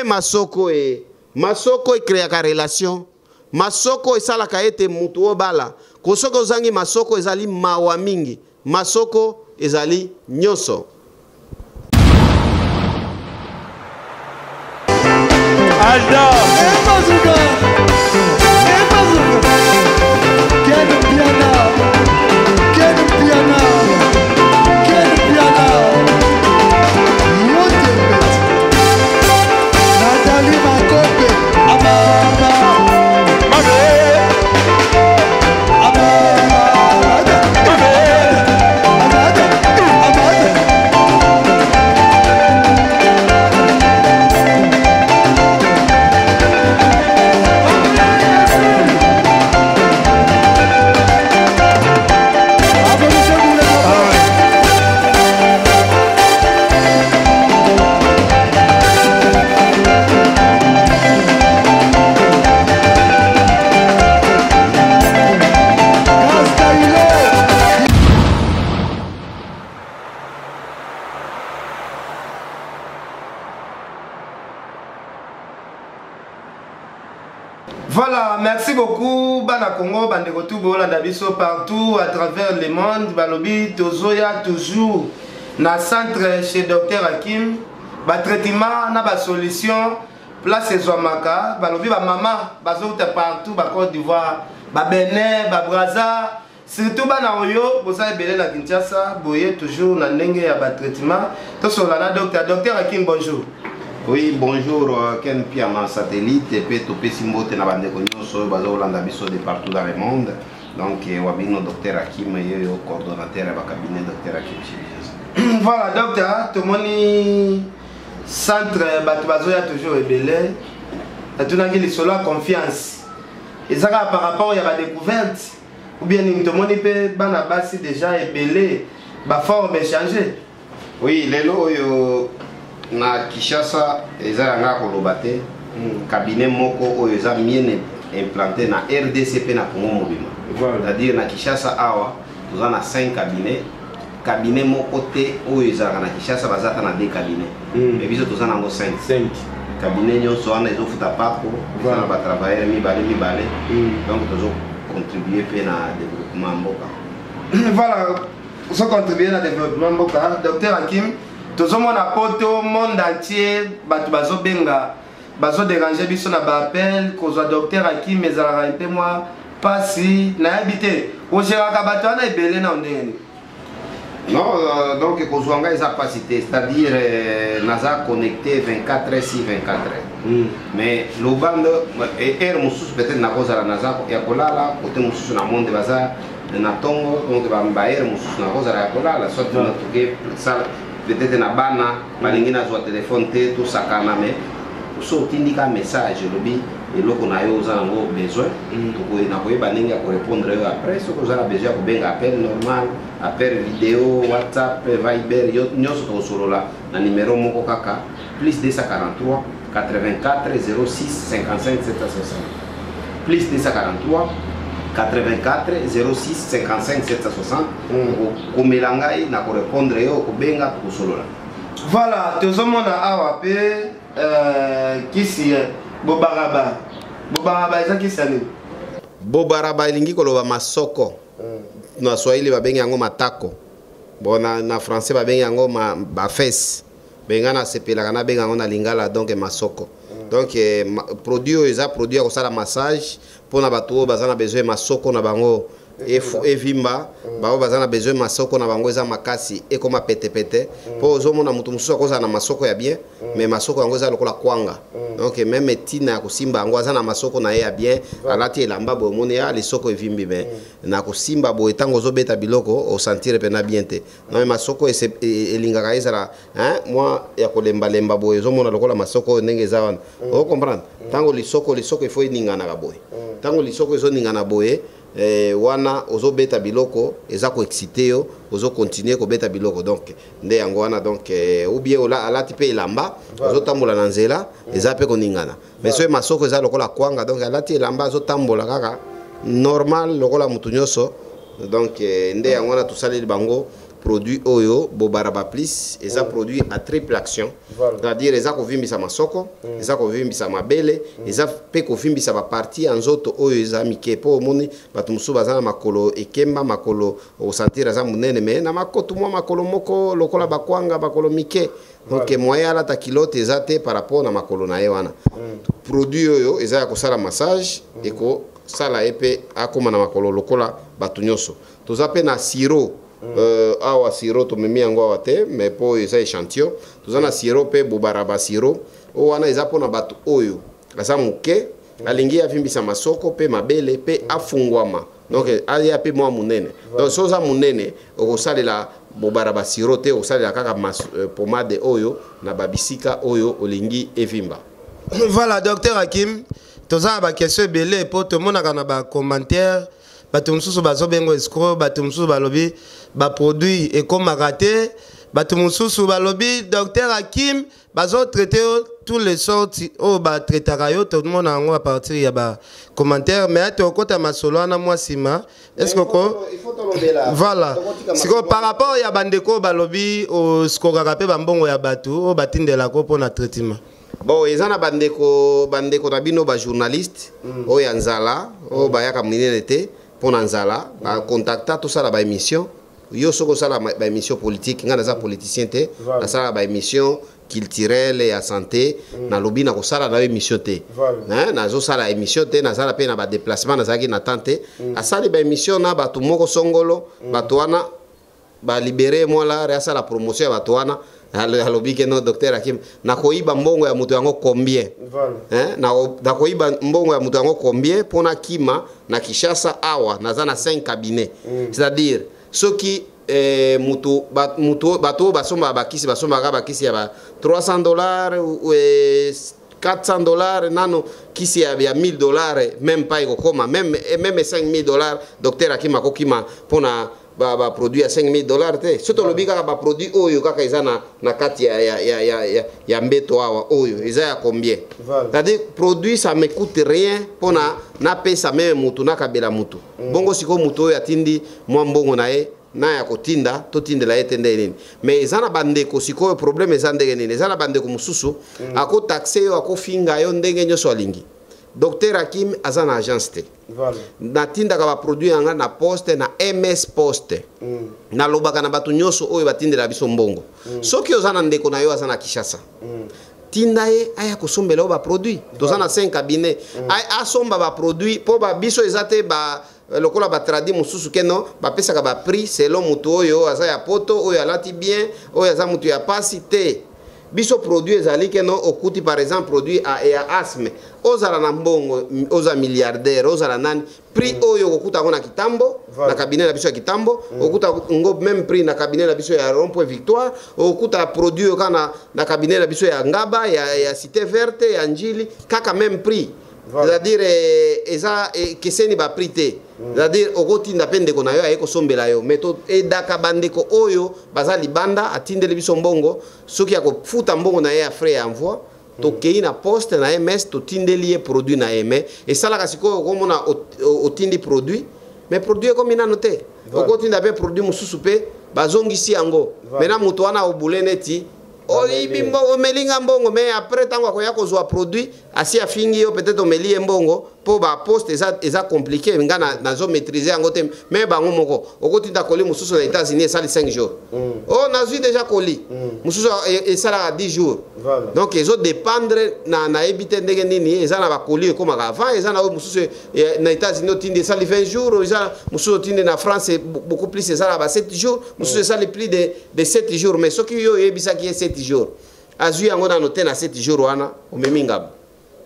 masoko e créer ka relation masoko esalaka ete mutu obala ko soki ozangi masoko ezali mawa mingi masoko ezali nyonso. Voilà, merci beaucoup. Bana Congo, bande retour Bolanda biso partout à travers le monde. Balobi tozoya toujours na centre chez Dr Hakim. Ba traitement na ba solution place ezwamaka. Balobi ba maman bazouta partout ba Côte d'Ivoire, ba Benin, ba Brazza. Surtout bana oyo boza ebele na Kinshasa, boye toujours na ndenge ya ba traitement. To solana Dr Hakim, bonjour. Oui, bonjour, Ken Piama Satellite, et puis Topé Simbote na bande konyoso bazo Olanda biso de partout dans le monde. Donc, wabino Dr Hakim et le coordonnateur du cabinet Dr Hakim. Voilà, docteur, tout le monde centre bazo ya toujours ebele. Tout le monde solo confiance. Et ça par rapport à la découverte ou bien tout le monde peut bana basi déjà ebele, ba forme changer. Oui, lelo yo na Kinshasa eza nga koloba te cabinet moko oyo eza bien implanté na RDCP na Congo mobima. C'est-à-dire na Kinshasa awa toza na 5 cabinets. Cabinet moko te oyo eza na Kinshasa bazata na 2 cabinets. Mais biso toza na ngo 5. Cabinet nyonso wana ezofuta pako na ba travailleurs mibale. Donc tozo contribuer pe na développement mboka. Voilà, so contribuer na développement mboka. Dr Hakim, tout le monde entier, bazo déranger biso na ba appel kozwa Dr Hakim mais ala un peu moi pas si na habité o géraka bato na ebele na ndenge. Non, donc kozwanga eza capacité, c'est-à-dire naza connecté 24 heures sur 24 heures. Mais le bande air mususu peut-être na kozala naza ya kolala côté mususu na monde baza na tongo donc ba air mususu na kozala ya kolala soit na toke ça peut-être na bana balingi na zwa téléphone te tout sakana mais so tindika message lobi eloko na yo za ngo besoin to na koyeba ndenge ya ko répondre yo après so ko za besoin ko benga appel normal appel vidéo WhatsApp Viber yo nyoso to solola na numéro moko kaka plus 243 84 06 55 760 plus 243 84 06 55 760 ko melangai na ko répondre yo ko benga ko solola. Voilà, tout le monde a appelé kisi Bobaraba. Bobaraba eza kisi ani? Bobaraba ilingi koloba masoko. Na Swahili babengi yango matako. Bona na français babengi yango ba fesse. Benga na sepelaka na benga yango na lingala donc masoko. Donc produit eza produit ya kosala massage pona bato bazana besoin masoko na bango evimba bao bazana besoin masoko na bango eza makasi e koma pete po ozomona mutu mususu akoza na masoko ya bien mais masoko yango eza lokola kwanga donc même tina kosimba yango aza na masoko na ye ya bien alati elamba bo moni ya lisoko evimbi mais na kosimba bo etango ozobeta biloko o sentir pena bien te non masoko elingaka ezala moi ya kolemba lemba bo ezomona lokola masoko ndenge eza wana o comprendre tango lisoko il faut iningana ka boye tango lisoko ezoningana boye wana ozo beta biloko eza ko exciter yo ozo continuer ko beta biloko donc nde yango wana donc ou bien ola alati pe elamba ozo tambola na nzela eza pe koningana mais so masoko eza lokola kwanga donc alati elamba ozo tambola kaka normal lokola mutu nyoso donc nde yango wana tusali bango produit oyo bobaraba plus eza produit à triple action, c'est-à-dire eza kovimbisa masoko, eza kovimbisa mabele, eza pe kovimbisa ba partie en nzoto oyo eza mike po moni bato musu bazana makolo ekemba makolo o sentir eza munene mais na makoto mwa makolo moko lokola bakwanga bakolo mike. Donc moyen la ta kilote ezate par rapport na makolo na ye wana. Produit oyo eza ya kosala massage eko sala epe akoma na makolo lokola bato nyonso. Toza pe na sirop awa sirop to memi yango awa te mais po eza échantillon. Toza na sirop pe bobaraba sirop o wana eza pona bato oyo asa muke alingi avimbisa masoko pe mabele pe afungwama. Donc aya pe mwa munene. Donc soza munene okosalela bobaraba sirop te okosalela kaka pomade oyo na babisika oyo olingi evimba. Voilà docteur Hakim, toza ba question belé po to monaka na ba commentaire bato mususu bazo bengo escroc bato mususu balobi ba produit et comme raté bato mususu balobi docteur Hakim bazo traiter tous les sortes au ba traitaka yo tout le monde en à partir ya ba commentaire mais to kota masolo na moi sima est-ce que il faut tolober là voilà siko par rapport ya bandeko balobi au skogaka pe bambongo ya bato o batindela ko pona traitement. Bon, ils ont bandeko na bino ba journaliste o ya nzala o ba yaka munene te pour nzala ba contacta tout ça la ba émission yo soko sala ba émission politique ngana za politicien te na sala ba émission culturelle et à santé na lobi na ko sala na émission te hein na zo sala émission te na sala pe na ba déplacement na zaki na tante a sala ba émission na ba tout moko songolo ba toana ba libérer moi là resa la promotion ba toana alobi ke no docteur Hakim na koiba mbongo ya mutu yango combien na koiba mbongo ya mutu yango combien pona kima na Kishasa awa naza na 5 cabinets c'est-à-dire ceux qui mutu bato basomba bakisi basomba bakisi ya ba $300 ou $400 nano kisi ya $1000 même pas ikokoma même $5000 docteur Hakim akokima pona ba produit à $5000 te surtout le bika ba produit oyo kaka izana na kati ya mbeto awa oyo iza ya combien c'est-à-dire produit ça me coûte rien pona na pesa même mutu na kabela mutu bongo siko mutu oyo atindi mwa mbongo na ye na ya kotinda to tindela etende nini mais izana bandeko siko problème ezande nini izana bandeko mususu ako taxer yo ako finga yo ndenge nyoso alingi. Docteur Hakim aza na agence te natinda ka ba produit yanga na poste na MS poste na lobaka na batu nyoso oyo batindela biso mbongo soki ozana ndeko na yo aza na Kishasa tinda ye aya kosombela ba produit toza na 5 cabinets ay asomba ba produit po ba biso ezate ba lokola ba tradi mususu keno ba pesa ka ba prix selon mutu oyo aza ya poto oyo alati bien oyo aza mutu ya pasi te biso produit ezali keno okuti par exemple produit ya asthme ozala na mbongo oza milliardaire ozala nani prix oyo okuta na kitambo na cabinet na biso ya kitambo okuta ngo même prix na cabinet na biso ya Rond-Point Victoire okuta produit kana na cabinet na biso ya Ngaba ya Cité Verte ya Njili kaka même prix c'est-à-dire eza keseni ba prix te c'est-à-dire okotinda pende ko na yo ayeko sombela yo meto edaka bandeko oyo bazali banda atindele biso mbongo soki ya kofuta mbongo na ye ya frais envoi to kei na poste na MS to tindeli produit na eme et sala kasiko ko mona otindi produit mais produit comme ina noté okotinda pe produit mususu pe bazongisi yango mena muto wana obule neti oyibi mbongo melinga mbongo mais après tango akoya kozwa produit asi afingi yo peut-être omelie mbongo po ba poste eza compliqué ngana nazo maîtriser yango te mais bango moko okotinda koli mususu na États-Unis sali 5 jours oh nazui déjà koli mususu et sala 10 jours donc ezo dépendre na ebite ndenge nini eza na ba koli comme avant eza na mususu na États-Unis otinde sali 20 jours eza mususu otinde na France beaucoup plus eza ba 7 jours mususu sali plus de 7 jours mais soki yo yebisa ki 7 jours azui yango na noter na 7 jours wana omeminga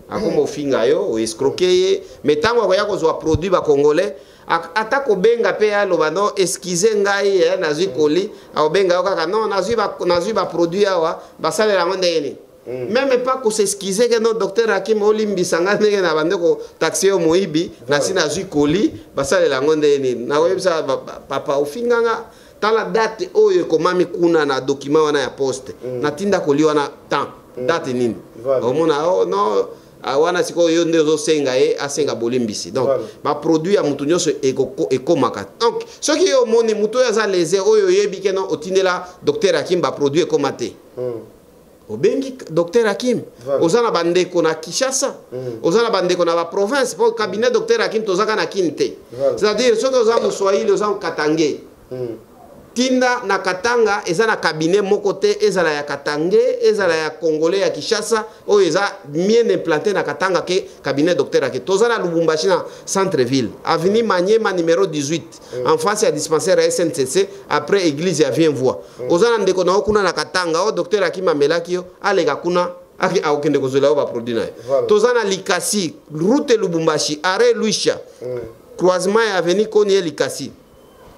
akoma ofinga yo o escroquer mais tango akoya kozwa produit ba congolais atako benga pe aloba no esquiser ngai nazui koli aobenga yo kaka non nazui ba produit awa basalela ngo ndeni même pas ko s'esquiser que no docteur Hakim olimbisa nga ndenge na bande ko taxi yo moibi na si nazui koli basalela ngo ndeni na websa papa ofinga nga tala date oyo komami kuna na document wana ya poste natinda koli wana temps date nini omona oh non wana siko yo ndezo senga asenga bolimbisi donc ba produit ya mutu nyonso ekomaka donc soki yo moni mutu ya leze oyo yebi keno otindela docteur Hakim ba produit ekomate obengi docteur Hakim ozana bandeko na Kinshasa ozana bandeko na ba province pour cabinet docteur Hakim tozaka na kinte c'est-à-dire soki oza Moswahili oza Katangé tinda na Katanga eza na cabinet moko te ezala ya Katange ezala ya Congolais ya Kinshasa oyo eza bien implanté na Katanga ke cabinet docteur Hakim toza na Lubumbashi na centre ville avenue Maniema numéro 18 en face ya dispensaire ya SNCC après église ya Vienvois ozana ndeko na okuna na Katanga o docteur Hakim amelaki yo alega kuna aki aokende kozela o ba produit na toza na Likasi route Lubumbashi arrêt Luisha croisement ya avenue Konie Likasi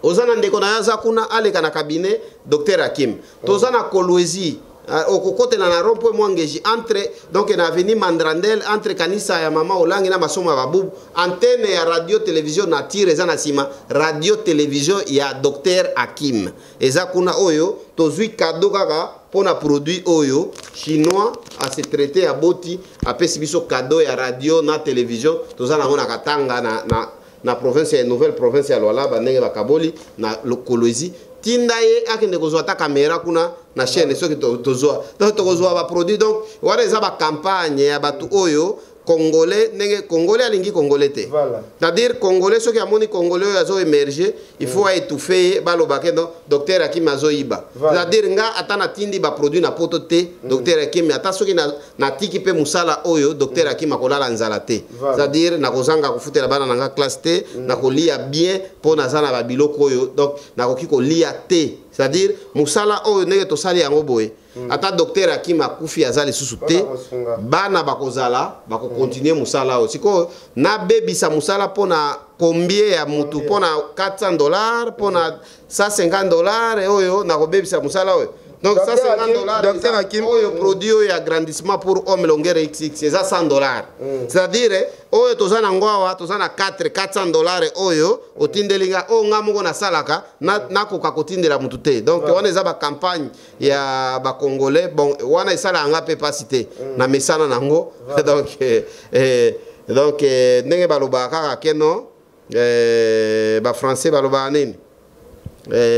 ozana ndeko na yaza kuna aleka na cabinet docteur Hakim tozana Kolwezi okokote na rompo mwangeji entre donc na avenue Mandrandel entre kanisa ya mama Olangi na masomo ya babubu antenne ya radio télévision Nature eza na sima radio télévision ya docteur Hakim eza kuna oyo tozui cadeau kaka pona produit oyo chinois a se traité ya boti apesi biso cadeau ya radio na télévision tozana ngona Katanga na province ya nouvelle province ya Lualaba bandenge bakaboli na Kolwezi tinda ye akende kozwa ta caméra kuna na chaîne soki tozwa donc tokozwa ba produit donc wana eza ba campagne ya batu oyo Congolais nenge Congolais alingi Congolais te c'est-à-dire Congolais soki amoni Congolais azo émerger il faut étouffer balobake no docteur Hakim azo iba c'est-à-dire nga atana tindi ba produit na poto te docteur Hakim ata soki na tiki pe musala oyo docteur Hakim akolala nzala te c'est-à-dire na kozanga kufutela bana nanga classe te na kolia bien pona zana ba biloko oyo donc na koki kolia te c'est-à-dire musala oyo nenge tosali yango boye ata docteur Hakim akufi azali susu te bana bakozala bako continuer musala o siko na bebisa musala pona combien ya mutu pona $400 pona $150 oyo na ko bebisa musala oyo donc $150 docteur Hakim oyo produit ya agrandissement pour homme longueur XX c'est $100 c'est-à-dire oyo tozana ngwawa tozana $400 oyo otindelinga o ngamoko na salaka na koka kotindela mutu te donc wana eza ba campagne ya ba congolais bon wana esala nga pe pasité na mesana nango donc ndenge baloba kaka keno ba français baloba nini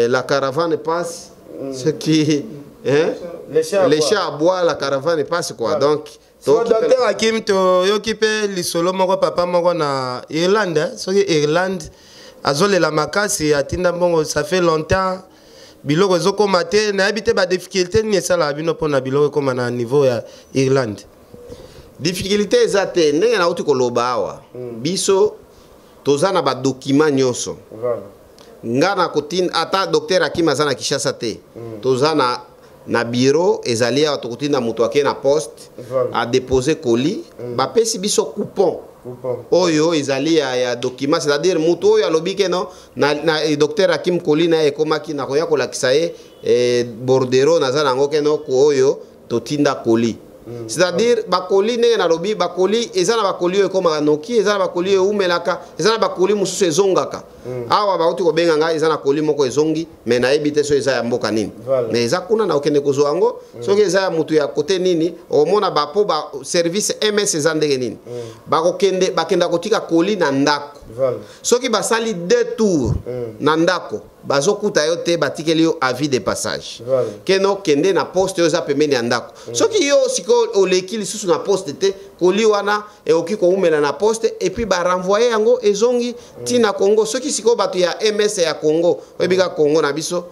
la caravane passe ce qui les chats à bois la caravane passe quoi donc docteur Hakim to yokipe lisolo moko papa moko na Irlande soki Irlande azolela makasi atinda mbongo ça fait longtemps biloko ezokoma te na habite ba difficulté ni esala bino pona biloko ekoma na niveau ya Irlande difficulté ezate ndenge na uti koloba awa biso tozana ba document nyonso ngana kotin ata docteur Hakim azana Kinshasa te tozana na bureau ezali ya tokotinda mutu ake na poste a déposer colis ba pesi biso coupon oyo ezali ya document c'est-à-dire mutu oyo alobi ke no na docteur Hakim colis na ekomaki na koya kolakisa ye bordero nazana ngo ke no ko oyo totinda colis c'est-à-dire bakoli ndenge nalobi bakoli eza na bakoli oyo ekomaka noki eza na bakoli oyo eumelaka eza na bakoli mosusu ezongaka awa bauti kobenga ngai eza na koli moko ezongi me nayebi te so eza ya mboka nini me eza kuna na okende kozwa yango soki eza ya mutu ya kote nini omona bapo ba service MS eza ndenge nini bakenda kotika koli na ndako soki basali 2 tours na ndako bazokuta yo te batikeli yo avis de passage keno kende na poste yo eza pembeni ya ndako soki yo siko oleki lisusu na poste te koli wana eoki koumela na poste et puis ba renvoyer yango ezongi tina Congo soki siko bato ya MS ya Congo oyebika Congo na biso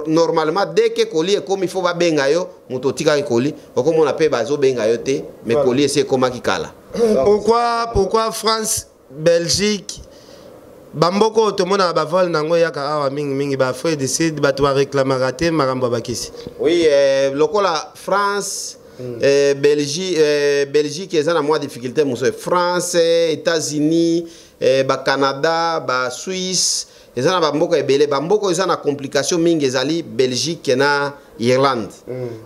normalement dès que colis est comme il faut ba benga yo muto tika colis okomona pe bazo benga yo te mais colis c'est comme kikala pourquoi France Belgique bamboko tomona ba vol nango yaka awa mingi ba frère décide ba to réclamer raté marambo bakisi oui lokola France Belgique eza na moins difficulté muso France États-Unis ba Canada ba Suisse eza na bamboko ebele bamboko eza na complication mingi ezali Belgique na Irlande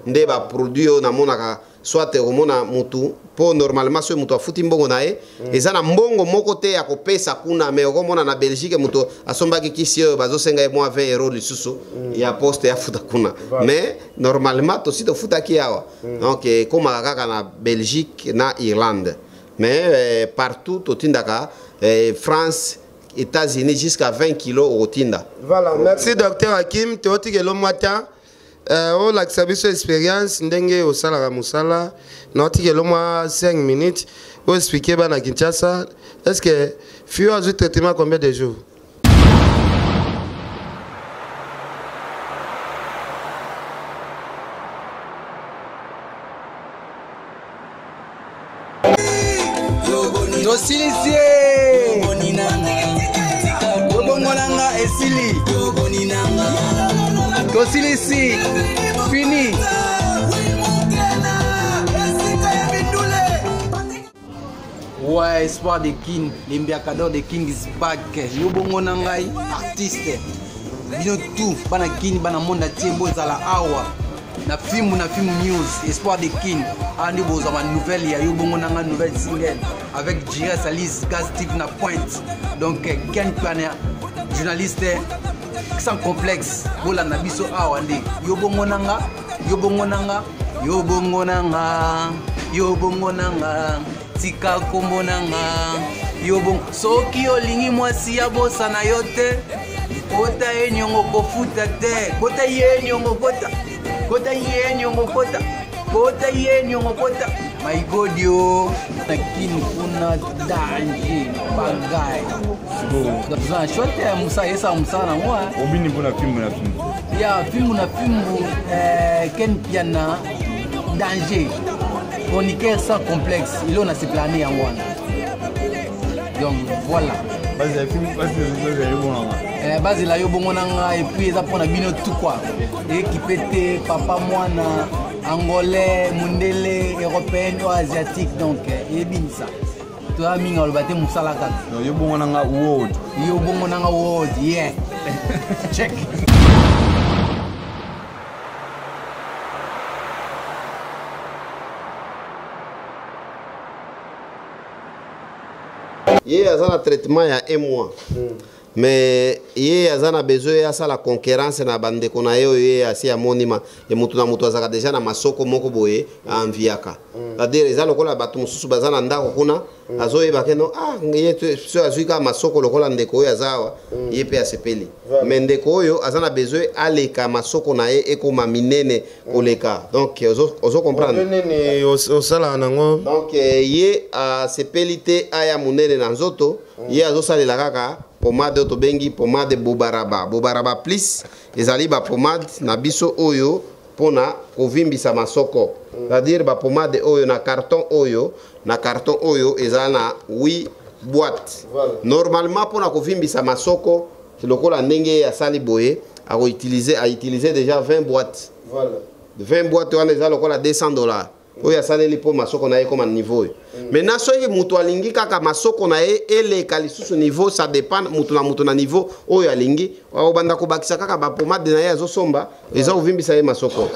nde ba produit na monaka soit omona mutu po normalement so muto afuti mbongo na ye eza na mbongo moko te ya kopesa kuna me okomona na Belgique muto asombaki kisi oyo bazosenga ye mwa 20 € lisusu ya poste ya futa kuna mais normalement tosi tofutaki awa donc ekomaka kaka na Belgique na Irlande mais partout totindaka France États-Unis jusqu'à 20 kilos au Tinda. Voilà, merci Dr Hakim. Tu as dit que le matin, on a une expérience, ndenge au sala musala, noti que le mois 5 minutes, pour expliquer à Kinshasa, est-ce que FIO a eu traitement combien de jours? Tosilisi fini. Ouais, espoir de King, l'imbiacador de King is back. Yobongo nangai artiste. Bino tout, bana King, bana monde tiembo zala awa. Na film news, espoir de King. Andi boza ma nouvelle ya Yobongo nanga nouvelle single avec J.S. Alice Gas Steve na pointe. Donc Ken Plania journaliste sans complexe bola na biso awande yobongo nanga tika kombo nanga yobongo soki olingi mwasi ya bosa na yote kota enyongo kofuta te kota yenyongo kota my god yo lakini kuna danger bagay donc shote musa esa musa na moi obini mpona film ya film ken piana danger chroniqueur sans complexe il on a se planer en one donc voilà base la yo bongo nanga et puis eza pona bino tout quoi équipé te papa mwana angolais mundele européen ou asiatique donc ebinisa to aminga olbate musala kaka yo bongo nanga world yeah check Yé azana traitement ya 1 mois. Mais yé azana besoin ya ça la concurrence na bande kona yo yé asi ya monima et mutu na mutu azaka déjà na masoko moko boye enviaka. C'est-à-dire ezalo kola batu mususu bazana ndako kuna azoye bakeno yé so azuika masoko lokola ndeko yo azawa yé pe asepeli. Mais ndeko oyo azana besoin aleka masoko na ye ekoma minene koleka. Donc ozo comprendre. Nene au sala nango. Donc yé asepeli te aya munene na nzoto yé azosalela kaka pomade to bengi pomade bobaraba plus ezali ba pomade na biso oyo pona kovimbisa masoko c'est-à-dire ba pomade oyo na carton oyo ezala na 8 boîtes normalement pona kovimbisa masoko lokola ndenge ya sali boye a utiliser déjà 20 boîtes 20 boîtes wana ezala lokola $200 oya saleli po masoko na ye comme niveau maintenant soki mutu alingi kaka masoko na ye eleka lisusu niveau ça dépend mutu na niveau oyo alingi obanda kobakisa kaka ba pomade na ye azosomba eza ovimbisa ye masoko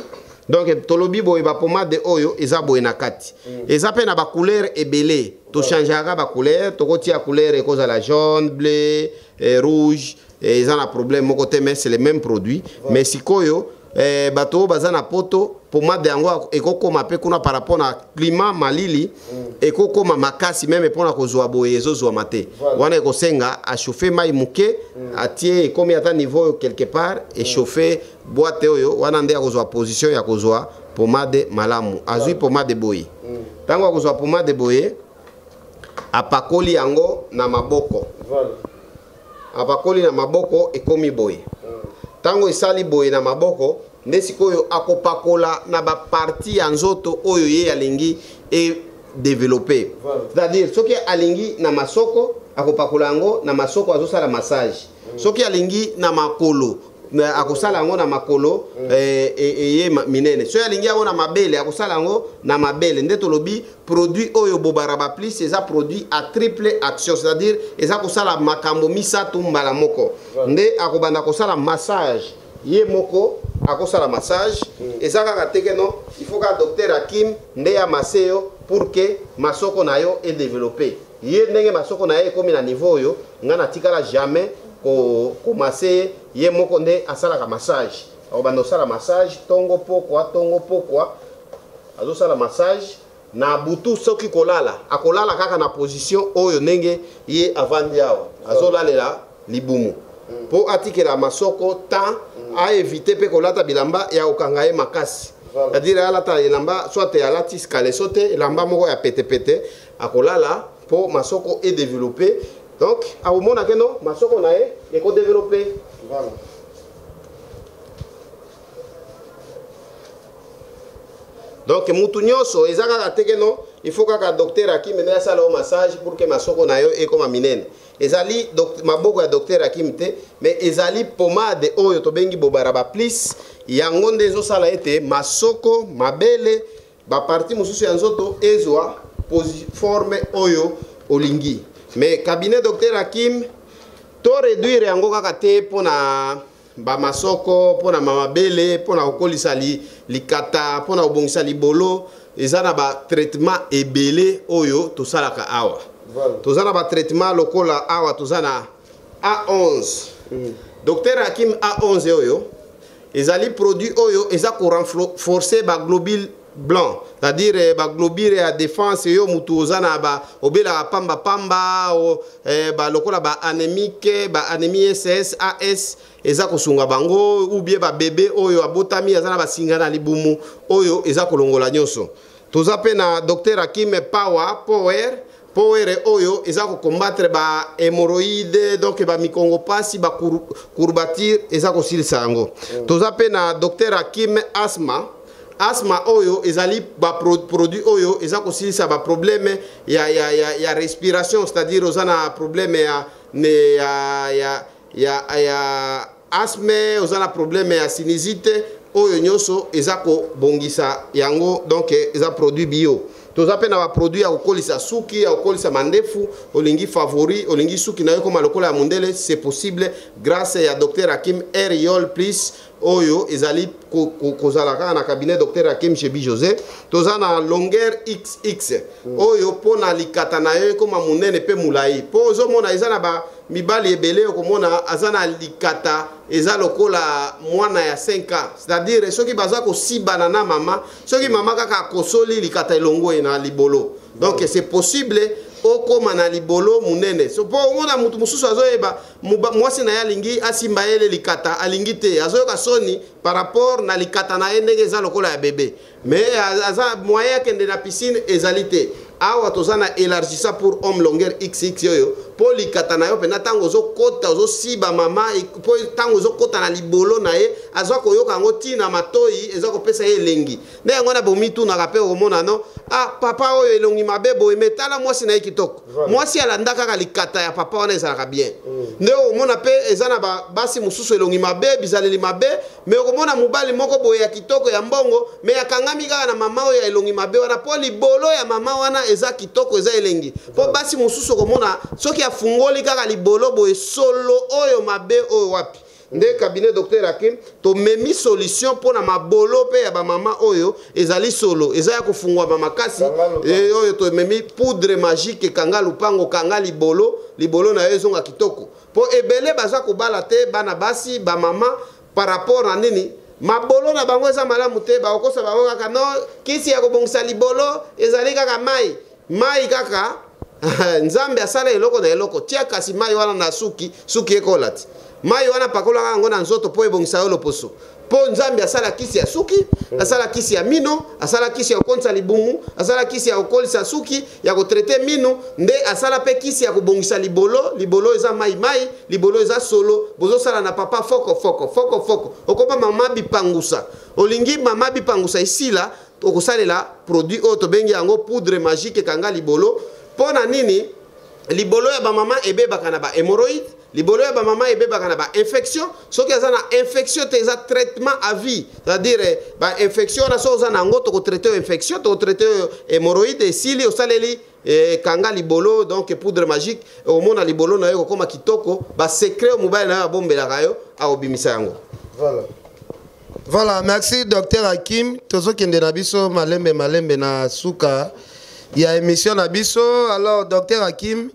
donc tolobi boye ba pomade oyo eza boye na kati eza pe na ba couleur ebele to changeaka ba couleur to kotia couleur ekoza la jaune bleu rouge eza na problème moko te mais c'est le même produit mais sikoyo bato bazana poto pomade yango ekokoma pe kuna par rapport na climat malili ekokoma makasi même pona kozwa boye ezozwa mate wana ekosenga a chauffer mai muke atie ekomi ata niveau quelque part et chauffer boîte oyo wana nde akozwa position ya kozwa pomade malamu azui pomade boye tango akozwa pomade boye apakoli yango na maboko apakoli na maboko ekomi boye tango esali boye na maboko nde sikoyo akopakola na ba partie ya nzoto oyo ye alingi e développer c'est-à-dire soki alingi na masoko akopakola yango na masoko azosala massage soki alingi na makolo akosala yango na makolo ye minene soki alingi yango na mabele akosala yango na mabele nde tolobi produit oyo bobaraba plus eza produit à triple action c'est-à-dire eza kosala makambo misato mbala moko nde akobanda kosala massage ye moko akosala massage eza kaka teke no il faut ka docteur Hakim nde ya maseyo pour que masoko na yo est développé. Ye ndenge masoko na yo comme na niveau yo ngana tikala jamais ko commencer ye moko nde asala ka massage. Au bando sala massage tongo pokwa azo sala massage na butu soki kolala akolala kaka na position oyo ndenge ye avandi awa azo lalela libumu po atikela masoko temps a éviter pe kolata bilamba ya okanga ye makasi. C'est-à-dire alata bilamba soit alati skaleso te lamba moko ya pete akolala po masoko est développé. Donc a omona ke no masoko na ye eko développé. Voilà. Donc mutu nyonso ezaka teke no il faut que docteur Hakim mena sala au massage pour que masoko na yo e comme minene. Ezali maboko ya docteur Hakim te mais ezali pomade oyo to bengi bobaraba plus yango ndezo sala ete masoko mabele ba parti mususu ya nzoto ezwa forme oyo olingi. Mais cabinet docteur Hakim to réduire yango kaka te pona ba masoko pona mamabele pona okolisa likata pona obongisa libolo ezana ba traitement ebele oyo to salaka awa. Tozana ba traitement lokola awa tozana A11. Docteur Hakim A11 oyo ezali produit oyo eza ko renforcer ba globule blanc, c'est-à-dire ba globule ya défense yo mutu ozana ba obela pamba ba lokola ba anémique ba anémie SS AS eza kosunga bango ou bien ba bébé oyo abotami azana ba singana libumu oyo eza kolongola nyonso. Toza pe na docteur Hakim power oyo eza ko combattre ba hémorroïde donc ba mikongopasi ba courbature eza ko silisa yango. Toza pe na docteur Hakim asthma oyo ezali ba produit oyo eza ko silisa ba problème ya respiration, c'est-à-dire ozana problème ya asthme, ozana problème ya sinusite oyo nyonso eza ko bongisa yango donc eza produit bio. Toza pe na ba produit ya kokolisa suki ya kokolisa mandefu olingi favori olingi suki na yo koma lokola ya mundele c'est possible grâce ya docteur Hakim Eriol plus oyo ezali kozalaka na cabinet docteur Hakim chez José. Toza na longueur XX oyo pona likata na yo koma munene pe mulai po ozomona eza na ba mibali ebele okomona azana likata eza lokola mwana ya 5 ans, c'est-à-dire soki baza ko sibana na mama soki mama kaka kosoli likata elongo na libolo. Donc c'est possible okoma na libolo munene. So po omona mutu mususu azoyeba mwasi na ya lingi asimba ele likata alingi te azoyoka soni par rapport na likata na ye ndenge eza lokola ya bébé. Mais aza moyen kende na piscine ezalité awa tozana élargissa pour homme longueur XX yoyo po likata na yo pena tango zo kota zo siba mama po tango zo kota na libolo na ye azwa koyoka ngo tina matoi eza ko pesa ye lengi ne yango na bomitu na rapé omona no papa oyo elongi mabebo emetala mwasi na ye kitoko mwasi alanda kaka likata ya papa wana ezalaka bien nde omona pe eza na basi mususu elongi mabe bizaleli mabe me okomona mobali moko boye ya kitoko ya mbongo me yakangami kaka na mama oyo elongi mabe wana po libolo ya mama wana eza kitoko eza elengi po basi mususu okomona soki afungoli kaka libolo boye solo oyo mabe oyo wapi nde cabinet docteur Hakim to memi solution pona mabolo pe ya ba mama oyo ezali solo eza ya kufungwa ba makasi oyo to memi poudre magique kanga lupango kanga libolo na ezonga kitoko po ebele baza ko bala te bana basi ba mama par rapport na nini mabolo na bango eza malamu te ba okosa bango kaka no kisi ya kobongisa libolo ezali kaka mai kaka nzambe asala eloko na eloko tia kasi mai wana na suki ekolati mai wana pakola kaka ngo na nzoto po ebongisa yo loposo po nzambe asala kisi ya suki asala kisi ya mino asala kisi ya kokonza libumu asala kisi ya kokolisa suki ya kotraite mino nde asala pe kisi ya kobongisa libolo eza mai libolo eza solo bozo sala na papa foko okoma mama bipangusa olingi mama bipangusa isila okosalela produit oyo tobengi yango poudre magique kanga libolo pona nini libolo ya ba mama ebebaka na ba hémorroïde libolo ya ba mama ebebaka na ba infection soki aza na infection te eza traitement à vie, c'est-à-dire ba infection na so oza na ngo to ko traiter infection to traiter hémorroïde esili osaleli kanga libolo donc poudre magique omona libolo na yo koma kitoko ba secret mobile na yo bombelaka yo aobimisa yango. Voilà, merci docteur Hakim. Tozo kende na biso malembe na suka il y a émission Nabiso. Alors, docteur Hakim,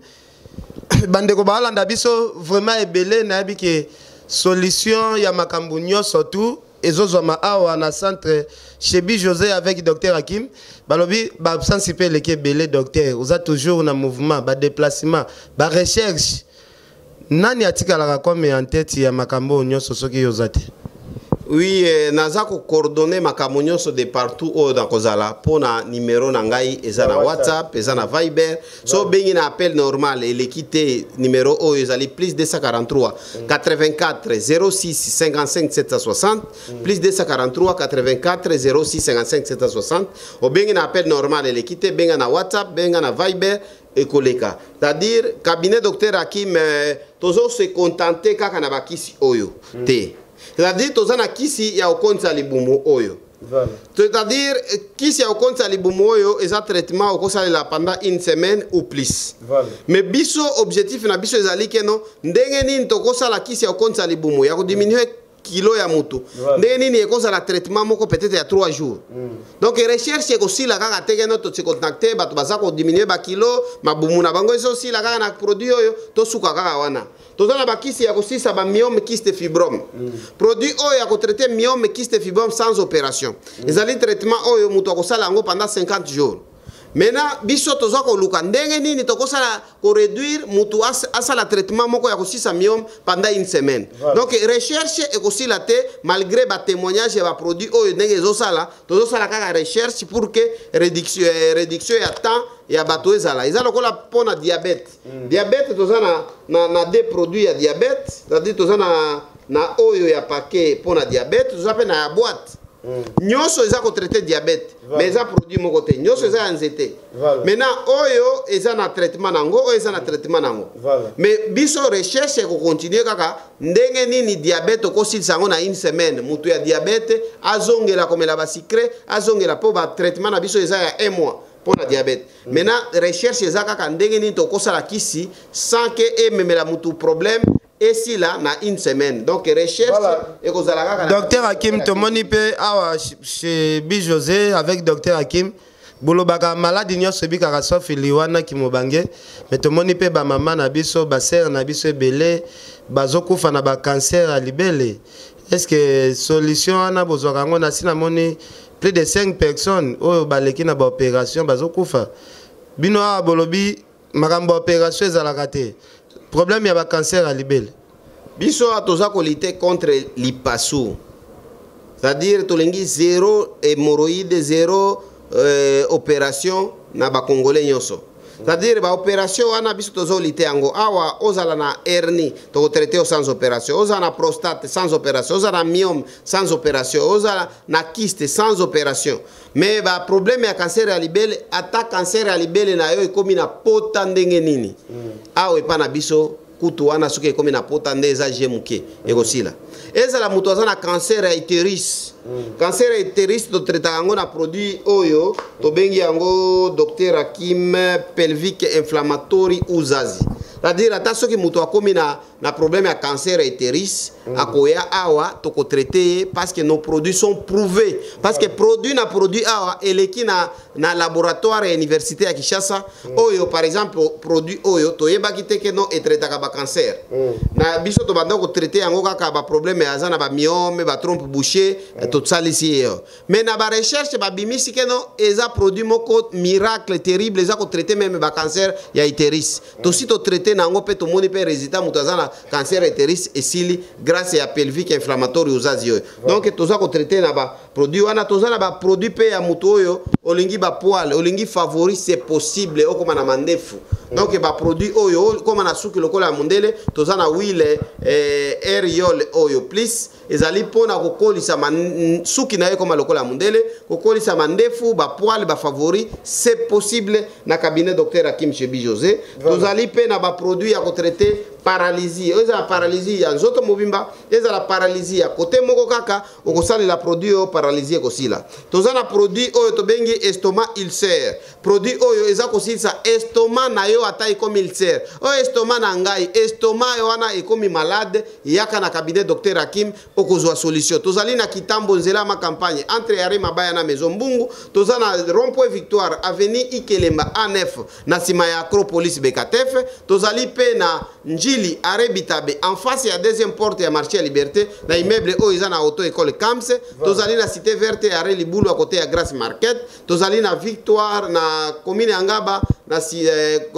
bandeko balanda biso vraiment ebele na bi que solution ya makambo surtout ezozoma awa na centre Chebi José avec docteur Hakim balobi ba sensibiliser les ebele docteur oza toujours na mouvement ba déplacement ba recherche nani atikala comme en tête ya makambo nyonso soki yozate. Oui, naza ko coordonner makambo nyonso de partout au dans kozala pona numéro na ngai eza na WhatsApp, eza na Viber. So bengi na appel normal et l'équité numéro o ezali plus 243 84 06 55 760 plus 243 84 06 55 760. O bengi na appel normal et l'équité benga na WhatsApp, benga na Viber et koleka. C'est-à-dire cabinet docteur Hakim tozo se contenter kaka na bakisi oyo. Te. C'est-à-dire tozana kisi ya okonza libumu oyo. C'est-à-dire kisi ya okonza libumu oyo eza traitement okosalela pendant une semaine ou plus. Mais biso objectif na biso ezali keno ndenge nini tokosala kisi ya okonza libumu ya ko diminuer kilo ya mutu. Ndenge nini ekozala traitement moko peut-être ya 3 jours. Donc recherche aussi la kaka tekeno to se contacter bato baza ko diminuer ba kilo mabumu na bango eso aussi la kaka na produit oyo to suka kaka wana. Tozana ba kisi ya kosisa ba myome kyste fibrome. Produit oyo ya ko traiter myome kyste fibrome sans opération. Ezali traitement oyo mutu akosala ngo pendant 50 jours. Maintenant biso toza ko luka ndenge nini tokosala ko réduire mutu asala traitement moko ya kosisa myome pendant une semaine. Donc recherche et kosila te malgré ba témoignage ya ba produit oyo ndenge ezosala tozosala kaka recherche pour que réduction ya temps ya bato ezala lokola pona diabète. Diabète tozana na des produits ya diabète, c'est-à-dire tozana na oyo ya paquet pona diabète, tozape na ya boîte. Nyoso eza ko traiter diabète, mais eza produit moko te. Nyoso eza nzete. Maintenant oyo eza na traitement nango, oyo eza na traitement nango. Mais biso recherche ko continuer kaka ndenge nini diabète ko silisa ngo na une semaine. Mutu ya diabète azongela komela ba sucre, azongela po ba traitement na biso eza ya 1 mois. Pour la diabète. Maintenant, recherche les akaka ndenge ni tokosa la kisi sans que memela mutu problème et si là na une semaine. Donc recherche et kozala kaka. Docteur Hakim tomoni pe awa chez Bi José avec docteur Hakim bolobaka malade nyonso bikaka sauf liwana ki mobange mais tomoni pe ba mama na biso ba sœur na biso belé bazokufa na ba cancer à libele. Est-ce que solution ana bozwaka ngo na sina moni plus de 5 personnes au baleki na ba opération bazokufa bino a bolobi makambo opération ezalaka te problème ya ba cancer à libele biso atoza ko lutter contre l'ipasu, c'est-à-dire tolengi zéro hémorroïde, zéro opération na ba congolais nyonso. C'est-à-dire ba opération wana biso tozo lutter yango awa ozala na hernie to traiter sans opération, ozala na prostate sans opération, ozala na myome sans opération, ozala na kyste sans opération. Mais ba problème ya cancer ya libele ata cancer ya libele na yo ekomi na pota ndenge nini. Awa epa na biso kutu wana soki ekomi na pota nde eza jemuke ekosila. Ezala mutu aza na cancer ya utérus. Cancer ya utérus to traiter yango na produit oyo to bengi yango docteur Hakim pelvique inflammatory uzazi. C'est-à-dire ata soki mutu akomi na problème ya cancer ya utérus akoya awa to ko traiter parce que nos produits sont prouvés, parce que produit awa eleki na laboratoire ya université ya Kinshasa oyo par exemple produit oyo to yebaki te ke no etretaka ba cancer na biso to banda ko traiter yango kaka ba problème ya zana ba myome ba trompe bouchée to salisi yo. Mais na ba recherche ba bimisi ke no eza produit moko miracle terrible eza ko traiter même ba cancer ya utérus to si to traiter nango pe to moni pe résultat mutazana cancer ya utérus esili grâce à pelvique inflammatoire uzazi yo. Donc toza ko traiter na ba produit wana toza na ba produit pe ya mutu oyo olingi ba poil olingi favori c'est possible okoma na mandefu. Donc ba produit oyo koma na suki lokola mundele toza na huile aeriol oyo plus ezali pona kokolisa suki na yo koma lokola mundele kokolisa mandefu ba poil ba favori c'est possible na cabinet docteur Hakim Chebi José. Tozali pe na ba produit ya ko traiter paralysie eza paralysie ya nzoto mobimba eza la paralysie ya côté moko kaka okosala la produit o paralysie kosila tozana produit oyo tobengi estomac ulcère produit oyo eza kosilisa estomac na yo ata ekomi ulcère o estomac na ngai estomac wana ekomi malade yaka na cabinet docteur Hakim okozwa solution tozali na kitambo nzela ma campagne entre yare mabaya na maison mbungu tozana rond-point victoire avenue Ikelemba A9 na sima ya Acropolis Bekatef tozali pe na Njili Arebitabe en face ya deuxième porte ya marché ya Liberté na immeuble o iza na auto école Camps tozali na cité verte ya Libulu à côté ya Grasse Market tozali na Victoire na commune Angaba na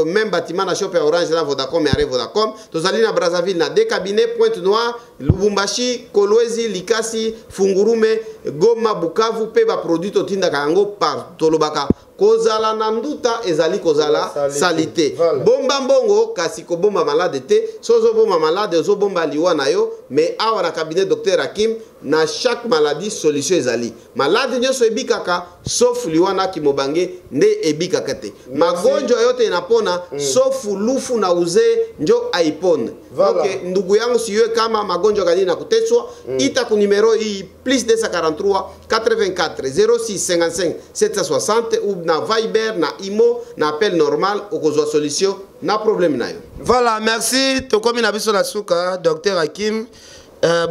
même bâtiment na shop ya Orange na Vodacom ya Vodacom tozali na Brazzaville na deux cabinets Pointe Noire Lubumbashi Kolwezi Likasi Fungurume Goma Bukavu pe ba produit totinda kango par tolobaka kozala na nduta ezali kozala salite bomba mbongo kasi ko bomba malade te sozo bomba malade ozo bomba liwa na yo mais awa na cabinet docteur Hakim na chaque maladie solution ezali malade nyoso ebikaka sauf liwa na kimobange nde ebikaka te magonjwa yote inapona sauf lufu na uze njo aipone okay ndugu yangu siwe kama magonjwa gani na kuteswa ita ku numero hii plus 243 84 06 55 760 ou na Viber na Imo na appel normal okozwa solution na problème na yo. Voilà, merci tokomi na biso na suka docteur Hakim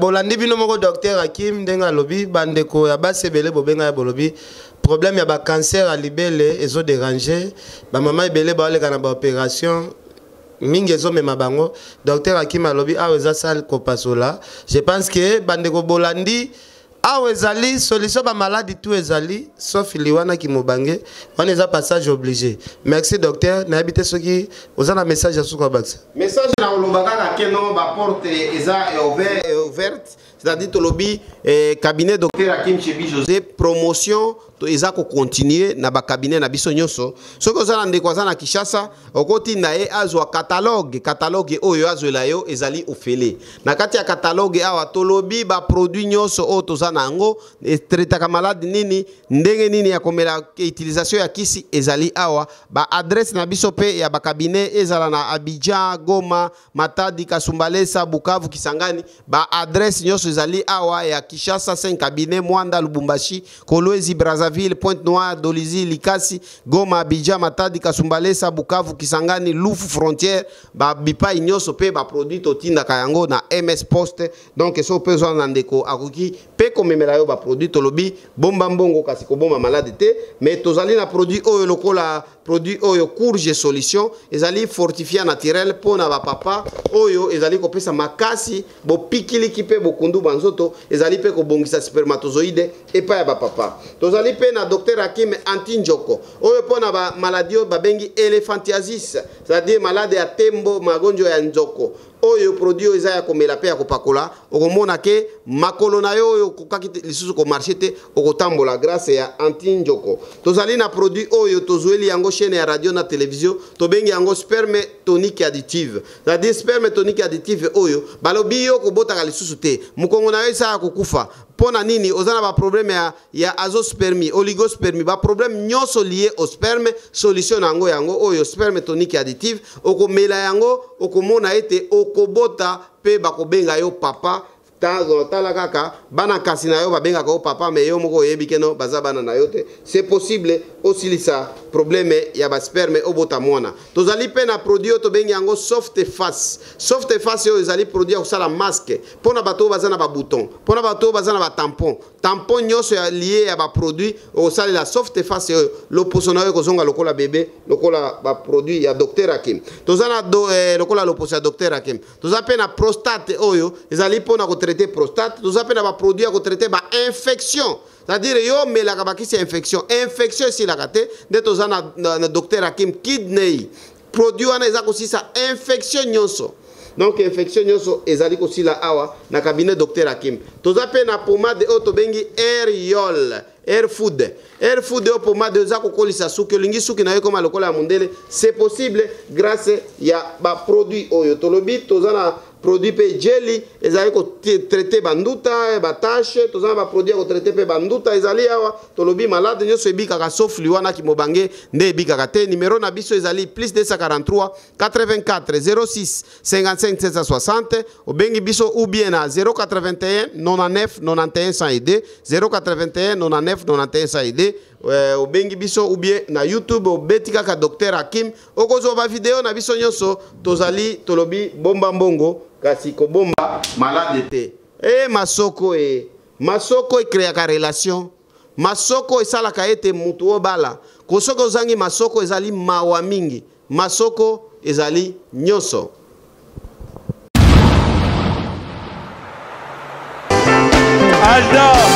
bolandi bino moko docteur Hakim ndenga lobi bandeko ya basebele bobenga ya bolobi problème ya ba cancer à libele ezo déranger ba mama ebele ba oleka na ba opération mingi ezo mema bango docteur Hakim alobi aweza sal kopasola je pense que bandeko bolandi awe ezali solution ba maladie tout ezali sauf liwana ki mobange on eza passage obligé merci docteur na habité soki ozana message ya suka baksa message na olobaka ka keno ba porte eza ouverte c'est-à-dire tolobi cabinet docteur Hakim Chebi José promotion to eza ko continuer na ba cabinet na biso nyoso soko ozana ndeko azana Kishasa okoti na e azwa catalogue oyo azwela yo ezali ofele na kati ya catalogue awa tolobi ba produit nyoso o tozana ngo traitaka malade nini ndenge nini ya komela utilisation ya kisi ezali awa ba adresse na biso pe ya ba cabinet ezala na Abidjan Goma Matadi Kasumbalesa Bukavu Kisangani ba adresse nyoso ezali awa ya Kishasa 5 cabinet Mwanda Lubumbashi Kolwezi Brazzaville Pointe Noire Dolizi Likasi Goma Abidjan Matadi Kasumbalesa Bukavu Kisangani Lufu Frontière ba bipa nyoso pe ba produit totinda kayango na MS Poste donc so besoin na ndeko akoki pe komemela yo ba produit tolobi bomba mbongo kasi ko bomba malade te mais tozali na produit oyo lokola produit oyo courge solution ezali fortifiant naturel pona ba papa oyo ezali ko pesa makasi bo pikili kipe bo kundu banzoto ezali pe ko bongisa spermatozoïde et pa ya ba papa tozali pe na docteur Hakim anti-njoko oyo pona ba maladie ba bengi elephantiasis c'est-à-dire malade ya tembo magonjwa ya njoko oyo produit eza ya komela pe ya kopakola okomona ke makolo na yo oyo kokaki lisusu ko marché te okotambola grâce ya anti-njoko tozali na produit oyo tozweli yango chaîne ya radio na télévision tobengi yango sperme tonique additive c'est-à-dire sperme tonique additive oyo balobi yo kobotaka lisusu te mukongo na yo esa ya kokufa pona nini ozana ba problème ya azospermie oligospermie ba problème nyoso lié au sperme solution yango oyo sperme tonique additive okomela yango okomona ete okobota pe bakobenga yo papa tala kaka bana kasi na yo babenga ko papa mais yo moko yebi keno baza bana na yote c'est possible aussi ça problème ya ba sperme obota mwana tozali pe na produit to bengi yango soft face yo ezali produit ya kusala masque pona bato bazana ba bouton pona bato bazana ba tampon nyoso ya lié ya ba produit o sala la soft face yo loposo na yo kozonga lokola bébé lokola ba produit ya docteur Hakim tozana lokola loposo ya docteur Hakim toza pe na prostate oyo ezali pona ko traiter prostate toza pe na ba produit ya ko traiter ba infection c'est-à-dire yo melaka bakisi infection si la kate de tozana na docteur Hakim kidney produit wana eza kosisa infection nyonso donc infection nyonso ezali kosila awa na cabinet docteur Hakim toza pe na pomade o to bengi Air food o pomade eza kokolisa suki olingi suki na yo koma lokola ya mundele c'est possible grâce ya ba produit oyo tolobi tozana produit pe jelly ezali ko traiter banduta ba tache tozana ba produit ko traiter pe banduta ezali awa tolobi malade nyoso ebika ka sauf liwana ki mobange nde ebika ka te numéro na biso ezali plus 243 84 06 55 760 obengi biso ou bien na 081 99 91 102 081 99 91 102 obengi biso ou bien na YouTube obeti kaka Dr Hakim okozo ba video na biso nyonso tozali tolobi bomba mbongo kasi ko bomba malade te masoko masoko créa ka relation masoko esala ka ete mutu obala kosoko zangi masoko ezali mawa mingi masoko ezali nyonso Alda